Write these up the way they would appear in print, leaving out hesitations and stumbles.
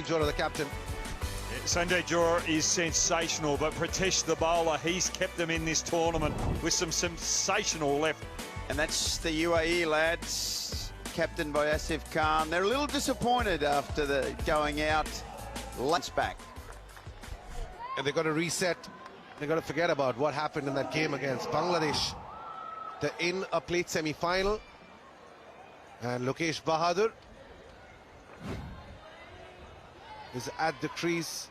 Sandeep Johra, the captain. Sandeep Johra is sensational, but Pritesh, the bowler, he's kept them in this tournament with some sensational left. And that's the UAE lads, captained by Asif Khan. They're a little disappointed after the going out. Lunch back. And they've got to reset. They've got to forget about what happened in that game against Bangladesh. They're in a plate semi-final. And Lokesh Bahadur is at the crease.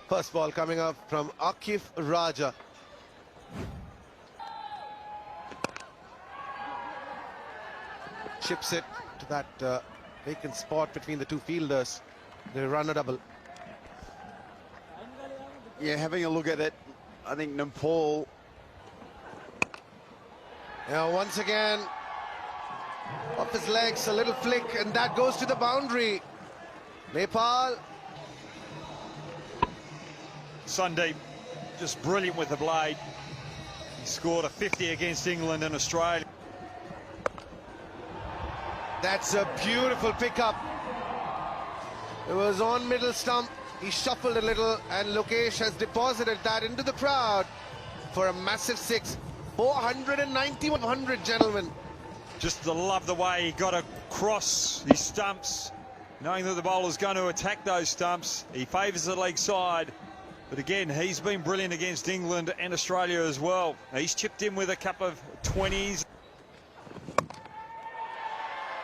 First ball coming up from Akif Raja. Chips it to that vacant spot between the two fielders. They run a double. Yeah, having a look at it, I think Nepal. Now once again, off his legs, a little flick, and that goes to the boundary. Nepal. Sandeep, just brilliant with the blade. He scored a 50 against England and Australia. That's a beautiful pickup. It was on middle stump. He shuffled a little, and Lokesh has deposited that into the crowd for a massive six. 490-100, gentlemen. Just love the way he got across his stumps, knowing that the bowler's going to attack those stumps. He favours the leg side. But again, he's been brilliant against England and Australia as well. He's chipped in with a couple of 20s.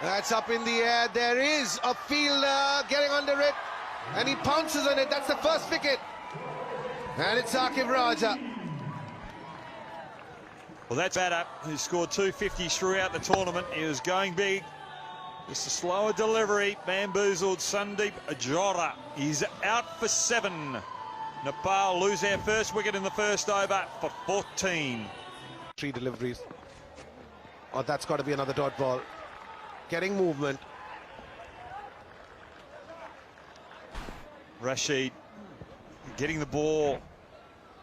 That's up in the air. There is a fielder getting under it, and he pounces on it. That's the first wicket. And it's Akif Raja. Well, that's batter who scored 250s throughout the tournament. He was going big. Just a slower delivery. Bamboozled Sandeep Johra. He's out for 7. Nepal lose their first wicket in the first over for 14. 3 deliveries. Oh, that's got to be another dot ball. Getting movement. Rashid getting the ball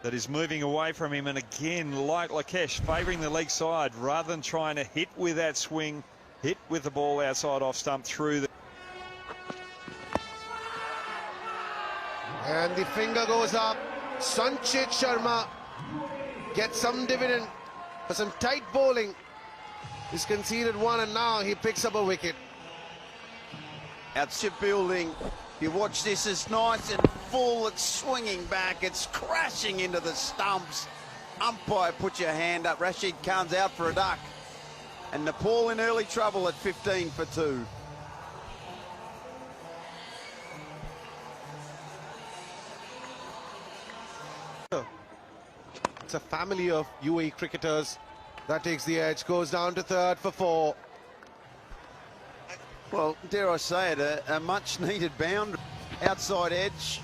that is moving away from him, and again, like Lokesh, favouring the leg side rather than trying to hit with that swing, hit with the ball outside off stump through the... And the finger goes up. Sanchit Sharma gets some dividend for some tight bowling. He's conceded 1, and now he picks up a wicket. Outship building. You watch this, it's nice and full. It's swinging back. It's crashing into the stumps. Umpire, put your hand up. Rashid Khan's out for a duck. And Nepal in early trouble at 15 for 2. It's a family of UAE cricketers. That takes the edge, goes down to 3rd for 4. Well, dare I say it, a much-needed boundary. Outside edge.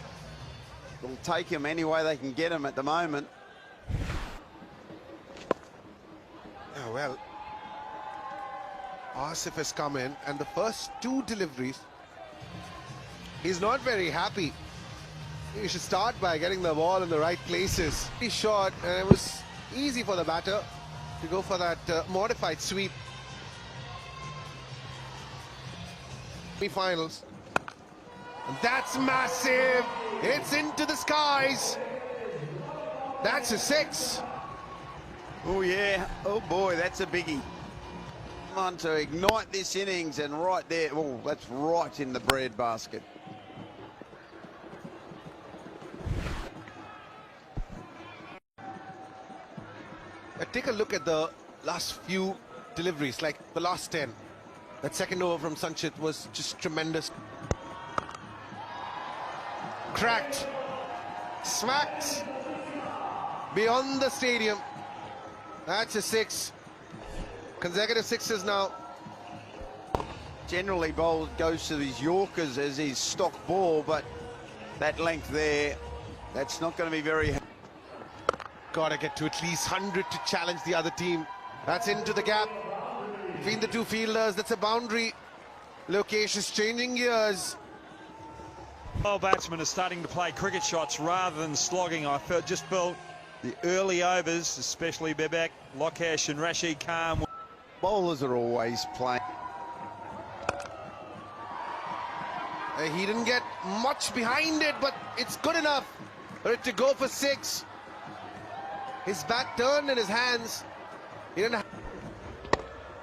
Will take him any way they can get him at the moment. Oh, well. Asif has come in, and the first 2 deliveries, he's not very happy. He should start by getting the ball in the right places. He shot, and it was easy for the batter to go for that modified sweep. Finals. And that's massive. It's into the skies. That's a 6. Oh yeah. Oh boy, that's a biggie. On to ignite this innings, and right there. Oh, that's right in the bread basket. Take a look at the last few deliveries, like the last 10. That second over from Sanchit was just tremendous. Cracked. Smacked. Beyond the stadium. That's a 6. Consecutive 6s now. Generally, bowl goes to these Yorkers as his stock ball, but that length there, that's not going to be very... Got to get to at least 100 to challenge the other team. That's into the gap between the two fielders. That's a boundary. Lokesh is changing gears. Well, batsmen are starting to play cricket shots rather than slogging. I just felt the early overs, especially Bebek, Lokesh and Rashid Khan. Bowlers are always playing. He didn't get much behind it, but it's good enough for it to go for 6. His back turned in his hands. He didn't have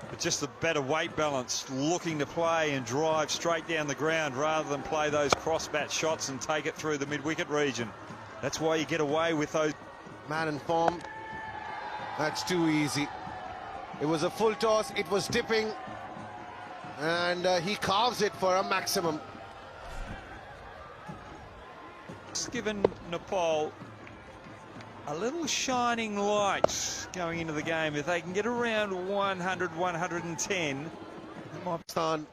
But just the better weight balance, looking to play and drive straight down the ground rather than play those cross-bat shots and take it through the mid-wicket region. That's why you get away with those. man in form. That's too easy. It was a full toss, it was tipping, and he carves it for a maximum. It's given Nepal a little shining light going into the game. If they can get around 100, 110, they might. Pakistan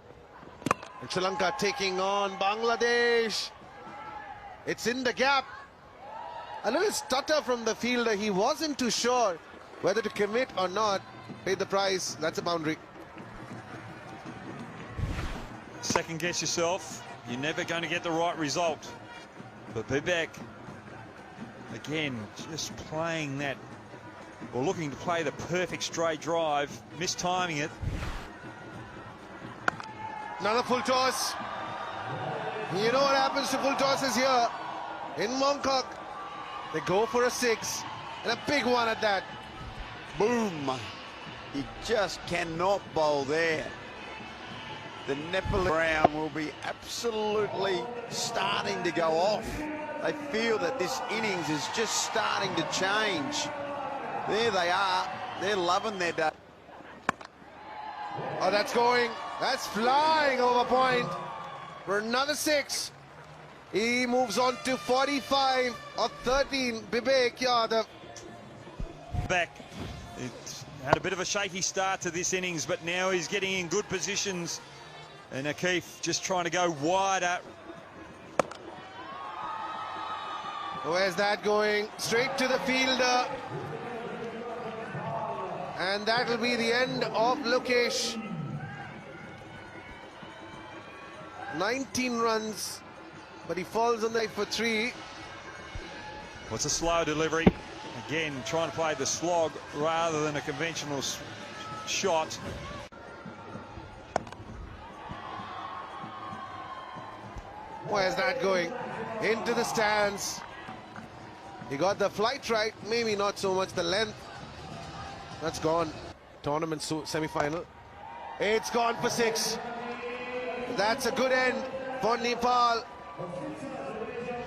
and Sri Lanka taking on Bangladesh. It's in the gap. A little stutter from the fielder. He wasn't too sure whether to commit or not. Paid the price. That's a boundary. Second guess yourself. You're never going to get the right result. But Bibek, again, just playing that, or looking to play the perfect straight drive, mistiming it. Another full toss. You know what happens to full tosses here in Bangkok. They go for a 6, and a big one at that. Boom. He just cannot bowl there. The Nepal ground will be absolutely starting to go off. They feel that this innings is just starting to change. There they are. They're loving their day. Oh, that's going. That's flying over point for another 6. He moves on to 45 of 13. Bibek, yeah, the Back. It had a bit of a shaky start to this innings, but now he's getting in good positions. And Akif just trying to go wider. Where's that going? Straight to the fielder. And that'll be the end of Lokesh. 19 runs, but he falls on the for 3. What's a slow delivery? Again, trying to play the slog rather than a conventional shot. Where's that going? Into the stands. He got the flight right, maybe not so much the length. That's gone. Tournament semi-final. It's gone for 6. That's a good end for Nepal.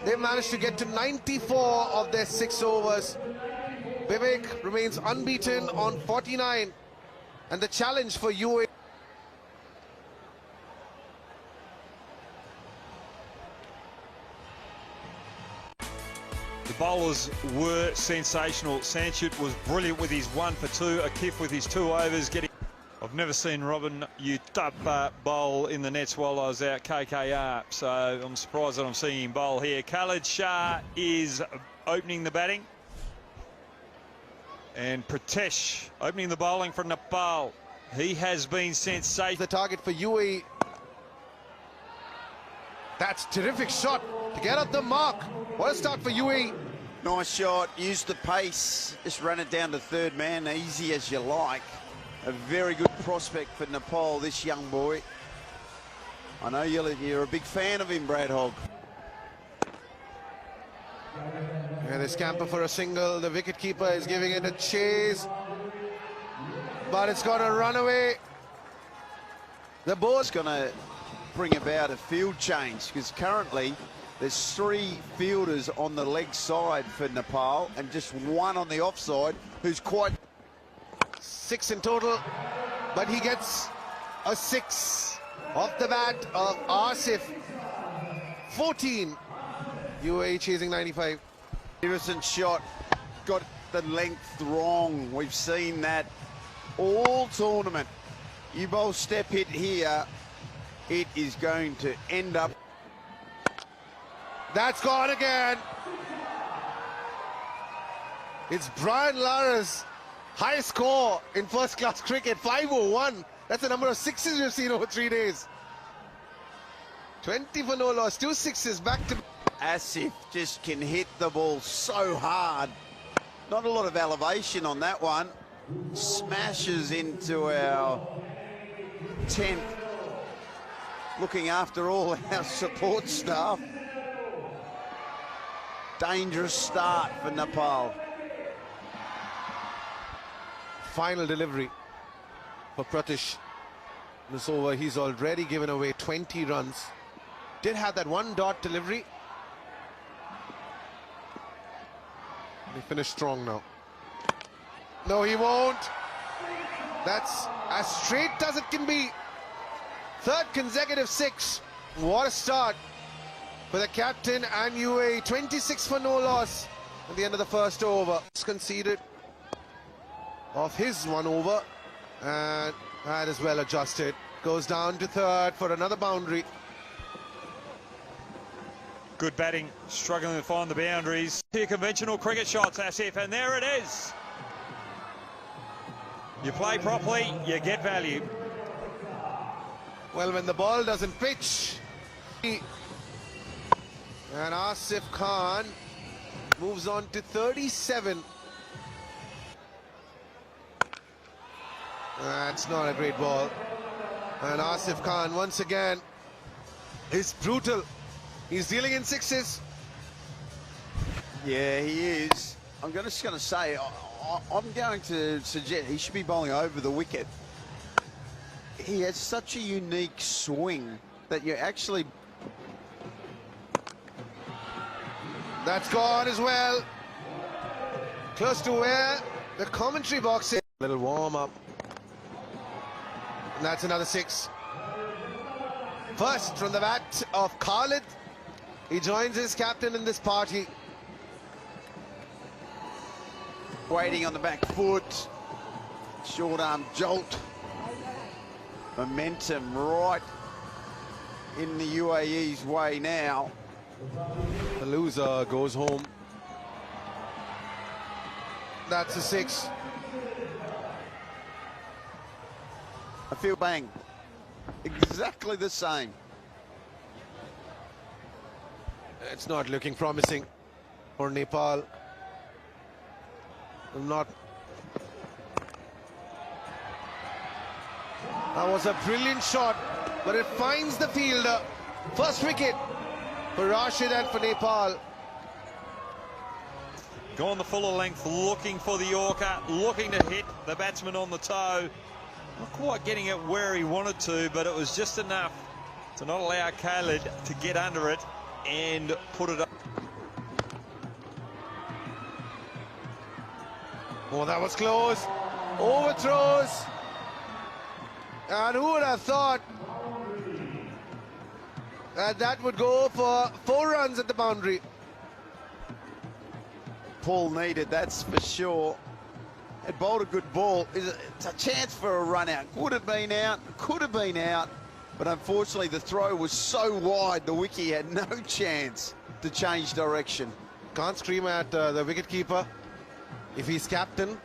They managed to get to 94 of their 6 overs. Bibek remains unbeaten on 49. And the challenge for UAE. The bowlers were sensational. Sanchut was brilliant with his 1 for 2. Akif with his 2 overs getting. I've never seen Robin Utapa bowl in the nets while I was out KKR, so I'm surprised that I'm seeing him bowl here. Khalid Shah is opening the batting. And Pratesh opening the bowling for Nepal. He has been sensational. The target for UAE. That's terrific shot to get up the mark. What a start for UAE. Nice shot, used the pace, just run it down to third man, easy as you like. A very good prospect for Nepal, this young boy. I know you're a big fan of him, Brad Hogg. And they scamper for a single. The wicketkeeper is giving it a chase, but it's got a runaway. The ball's going to bring about a field change because currently there's 3 fielders on the leg side for Nepal and just 1 on the offside who's quite... 6 in total, but he gets a 6 off the bat of Asif. 14. UAE chasing 95. Magnificent shot, got the length wrong. We've seen that all tournament. You bowl step hit here, it is going to end up. That's gone again. It's Brian Lara's high score in first-class cricket, 501. That's the number of 6s we've seen over 3 days. 20 for no loss, 2 6s back to... Asif just can hit the ball so hard. Not a lot of elevation on that one. Smashes into our 10th looking after all our support staff. Dangerous start for Nepal. Final delivery for Pratish. This over, he's already given away 20 runs. Did have that one dot delivery. He finished strong now. No, he won't. That's as straight as it can be. Third consecutive six. What a start for the captain and UAE. 26 for no loss at the end of the first over. Conceded of his one over, and that is well adjusted. Goes down to third for another boundary. Good batting, struggling to find the boundaries. Here, conventional cricket shots, Asif, and there it is. You play properly, you get value. Well, when the ball doesn't pitch, and Asif Khan moves on to 37. That's not a great ball. And Asif Khan, once again, is brutal. He's dealing in sixes. Yeah, he is. I'm just going to say, I'm going to suggest he should be bowling over the wicket. He has such a unique swing that you actually... That's gone as well. Close to where the commentary box is. Little warm up. And that's another six. First from the bat of Khalid. He joins his captain in this party. Waiting on the back foot. Short arm jolt. Momentum right in the UAE's way now. The loser goes home. That's a six. I feel bang. Exactly the same. It's not looking promising for Nepal. That was a brilliant shot, but it finds the fielder. First wicket for Rashid and for Nepal. Gone the fuller length, looking for the Yorker, looking to hit the batsman on the toe. Not quite getting it where he wanted to, but it was just enough to not allow Khalid to get under it and put it up. Oh, that was close. Overthrows. And who would have thought that that would go for 4 runs at the boundary? Paul needed, that's for sure. It bowled a good ball. It's a chance for a run out. Could have been out, could have been out. But unfortunately, the throw was so wide, the wicket had no chance to change direction. Can't scream at the wicketkeeper if he's captain.